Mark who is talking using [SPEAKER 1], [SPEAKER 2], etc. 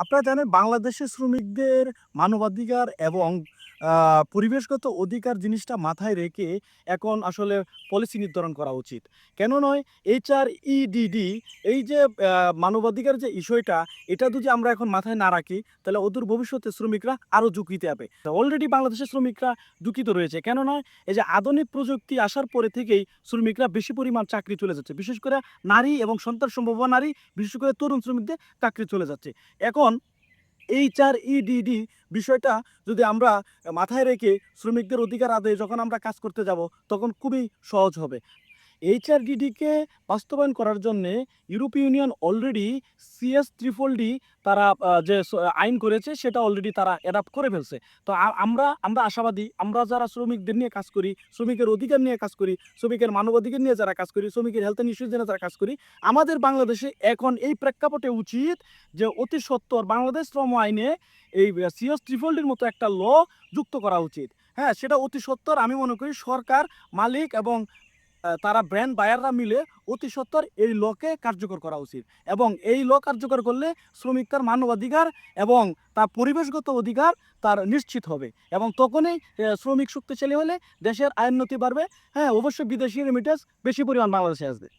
[SPEAKER 1] আপনারা জানেন বাংলাদেশের শ্রমিকদের মানবাধিকার এবং পরিবেশগত অধিকার জিনিসটা মাথায় রেখে এখন আসলে পলিসি নির্ধারণ করা উচিত। কেন নয়? HREDD এই যে মানবাধিকার যে ইস্যুটা, এটা যদি আমরা এখন মাথায় না রাখি, তাহলে অদূর ভবিষ্যতে শ্রমিকরা আরও ঝুঁকিতে যাবে। অলরেডি বাংলাদেশের শ্রমিকরা ঝুঁকিতে রয়েছে। কেন নয়? এই যে আধুনিক প্রযুক্তি আসার পরে থেকেই শ্রমিকরা বেশি পরিমাণ চাকরি চলে যাচ্ছে। বিশেষ করে নারী এবং সন্তান সম্ভবা নারী, বিশেষ করে তরুণ শ্রমিকদের চাকরি চলে যাচ্ছে। এখন HREDD বিষয়টা যদি আমরা মাথায় রেখে শ্রমিকদের অধিকার আদায়ে যখন আমরা কাজ করতে যাব, তখন খুবই সহজ হবে। HRDDকে বাস্তবায়ন করার জন্যে ইউরোপীয় ইউনিয়ন অলরেডি CS3D তারা যে আইন করেছে, সেটা অলরেডি তারা অ্যাডাপ্ট করে ফেলছে। তো আমরা আশাবাদী, আমরা যারা শ্রমিকদের নিয়ে কাজ করি, শ্রমিকের অধিকার নিয়ে কাজ করি, শ্রমিকের মানবাধিকার নিয়ে যারা কাজ করি, শ্রমিকের হেলথ অ্যান্ড ইস্যুস নিয়ে যারা কাজ করি, আমাদের বাংলাদেশে এখন এই প্রেক্ষাপটে উচিত যে অতি সত্বর বাংলাদেশ শ্রম আইনে এই CS3Dর মতো একটা ল যুক্ত করা উচিত। হ্যাঁ, সেটা অতি সত্বর আমি মনে করি সরকার, মালিক এবং তারা ব্র্যান্ড বায়াররা মিলে অতি সত্বর এই লকে কার্যকর করা উচিত। এবং এই ল কার্যকর করলে শ্রমিক তার মানবাধিকার এবং তার পরিবেশগত অধিকার তার নিশ্চিত হবে। এবং তখনই শ্রমিক শক্তিশালী হলে দেশের আয়োন্নতি বাড়বে। হ্যাঁ, অবশ্যই বিদেশি রেমিটেন্স বেশি পরিমাণ বাংলাদেশে আসবে।